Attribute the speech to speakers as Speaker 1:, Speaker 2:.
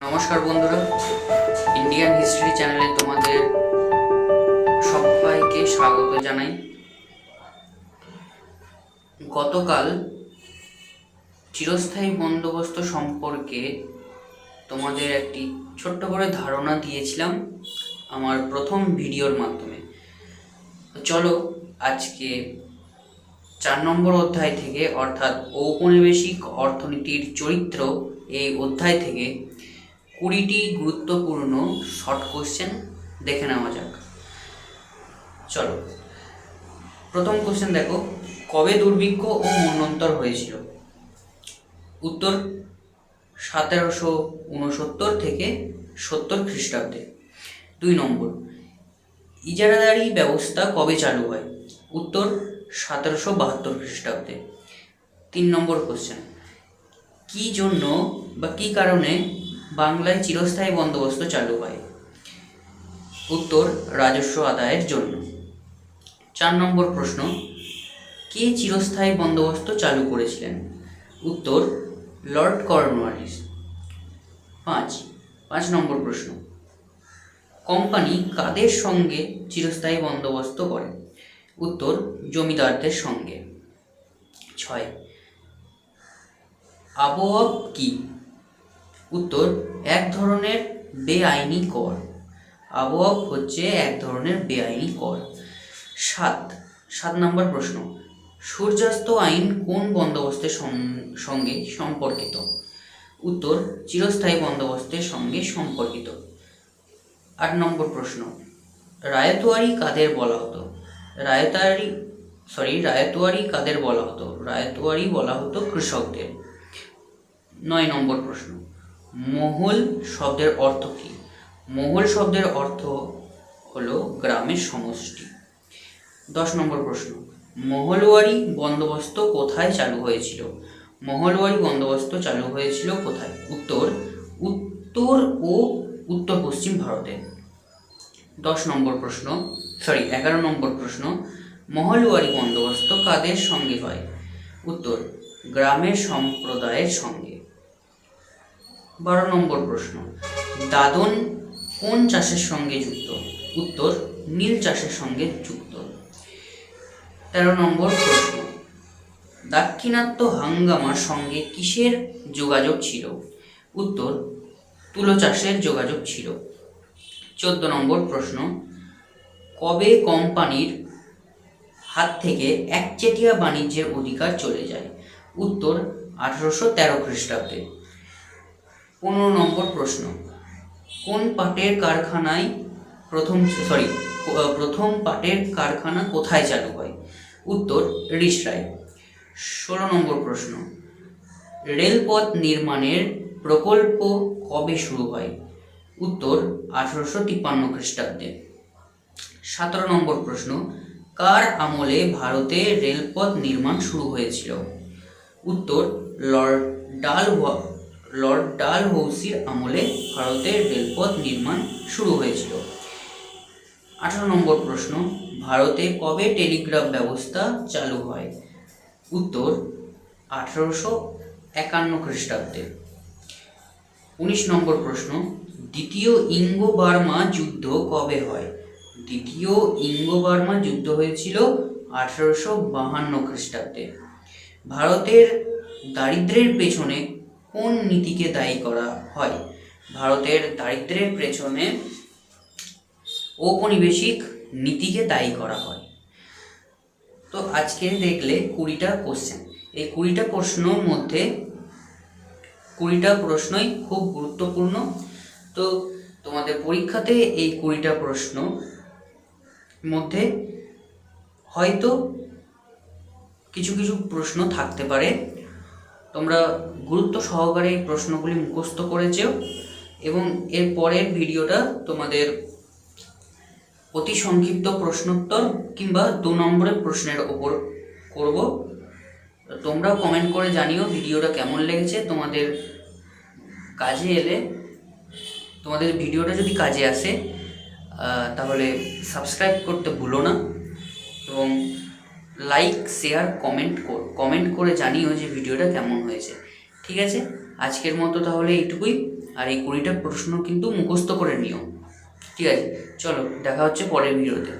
Speaker 1: নমস্কার বন্ধুরা, Indian history চ্যানেলে তোমাদের সবাইকে স্বাগত জানাই। গতকাল চিরস্থায়ী বন্দোবস্ত সম্পর্কে তোমাদের একটি ছোট্ট করে ধারণা দিয়েছিলাম আমার প্রথম ভিডিওর মাধ্যমে। চলো আজকে 4 নম্বর অধ্যায় থেকে, অর্থাৎ ঔপনিবেশিক অর্থনীতির চরিত্র, এই অধ্যায় থেকে 20টি গুরুত্বপূর্ণ শর্ট কোশ্চেন দেখে নেওয়া যাক। চলো, প্রথম কোশ্চেন দেখো, কবে দুর্ভিক্ষ ও মন্বন্তর হয়েছিল? উত্তর 1769 থেকে 70 খ্রিস্টাব্দে। 2 নম্বর, ইজারাদারি ব্যবস্থা কবে চালু হয়? উত্তর 1772 খ্রিস্টাব্দে। 3 নম্বর কোশ্চেন, কী জন্য বা কী কারণে বাংলায় চিরস্থায়ী বন্দোবস্ত চালু হয়? উত্তর রাজস্ব আদায়ের জন্য। 4 নম্বর প্রশ্ন, কে চিরস্থায়ী বন্দোবস্ত চালু করেছিলেন? উত্তর লর্ড কর্নওয়ালিস। 5 নম্বর প্রশ্ন, কোম্পানি কাদের সঙ্গে চিরস্থায়ী বন্দোবস্ত করে? উত্তর জমিদারদের সঙ্গে। 6, আবওয়াব কি? উত্তর এক ধরনের বেআইনি কর। আবওয়াব হচ্ছে এক ধরনের বেআইনি কর। 7 নম্বর প্রশ্ন, সূর্যাস্ত আইন কোন বন্দোবস্তের সঙ্গে সম্পর্কিত? উত্তর চিরস্থায়ী বন্দোবস্তের সঙ্গে সম্পর্কিত। 8 নম্বর প্রশ্ন, রায়তওয়ারি কাদের বলা হতো? রায়তওয়ারি কাদের বলা হতো? রায়তওয়ারি বলা হতো কৃষকদের। 9 নম্বর প্রশ্ন, মহল শব্দের অর্থ কী? মহল শব্দের অর্থ হলো গ্রামের সমষ্টি। 10 নম্বর প্রশ্ন, মহলওয়ারি বন্দোবস্ত কোথায় চালু হয়েছিল? মহলওয়ারি বন্দোবস্ত চালু হয়েছিল কোথায়? উত্তর ও উত্তর পশ্চিম ভারতে। 11 নম্বর প্রশ্ন, মহলওয়ারি বন্দোবস্ত কাদের সঙ্গে হয়? উত্তর গ্রামের সম্প্রদায়ের সঙ্গে। 12 নম্বর প্রশ্ন, দাদন কোন চাষের সঙ্গে যুক্ত? উত্তর নীল চাষের সঙ্গে যুক্ত। 13 নম্বর প্রশ্ন, দাক্ষিণাত্য হাঙ্গামার সঙ্গে কিসের যোগাযোগ ছিল? উত্তর তুলো চাষের যোগাযোগ ছিল। 14 নম্বর প্রশ্ন, কবে কোম্পানির হাত থেকে একচেটিয়া বাণিজ্যের অধিকার চলে যায়? উত্তর 1813 খ্রিস্টাব্দে। 15 নম্বর প্রশ্ন, কোন পাটের কারখানায় প্রথম পাটের কারখানা কোথায় চালু হয়? উত্তর রিষড়ায়। 16 নম্বর প্রশ্ন, রেলপথ নির্মাণের প্রকল্প কবে শুরু হয়? উত্তর 1853 খ্রিস্টাব্দে। 17 নম্বর প্রশ্ন, কার আমলে ভারতে রেলপথ নির্মাণ শুরু হয়েছিল? উত্তর লর্ড ডালহৌসির আমলে ভারতে রেলপথ নির্মাণ শুরু হয়েছিল। 18 নম্বর প্রশ্ন, ভারতে কবে টেলিগ্রাফ ব্যবস্থা চালু হয়? উত্তর 1851 খ্রিস্টাব্দে। 19 নম্বর প্রশ্ন, দ্বিতীয় ইঙ্গো বার্মা যুদ্ধ কবে হয়? দ্বিতীয় ইঙ্গো বার্মা যুদ্ধ হয়েছিল 1852 খ্রিস্টাব্দে। ভারতের দারিদ্র্যের পেছনে কোন নীতিকে দায়ী করা হয়? ভারতের দারিদ্র্যের পেছনে ঔপনিবেশিক নীতিকে দায়ী করা হয়। তো আজকে দেখলে 20টা কোশ্চেন। এই 20টা প্রশ্নের মধ্যে 20টা প্রশ্নই খুব গুরুত্বপূর্ণ। তো তোমাদের পরীক্ষাতে এই 20টা প্রশ্ন মধ্যে হয়তো কিছু কিছু প্রশ্ন থাকতে পারে। তোমরা গুরুত্ব সহকারে এই প্রশ্নগুলি মুখস্থ করেছো এবং এর পরের ভিডিওটা তোমাদের অতি সংক্ষিপ্ত প্রশ্নোত্তর কিংবা 2 নম্বরের প্রশ্নের ওপর করব। তোমরা কমেন্ট করে জানিও ভিডিওটা কেমন লেগেছে। তোমাদের কাজে এলে, তোমাদের ভিডিওটা যদি কাজে আসে তাহলে সাবস্ক্রাইব করতে ভুলো না এবং লাইক, শেয়ার, কমেন্ট করে জানিও যে ভিডিওটা কেমন হয়েছে। ঠিক আছে, আজকের মতো তাহলে এইটুকুই। আর এই 20টা প্রশ্ন কিন্তু মুখস্থ করে নিও। ঠিক আছে, চলো দেখা হচ্ছে পরের ভিডিওতে।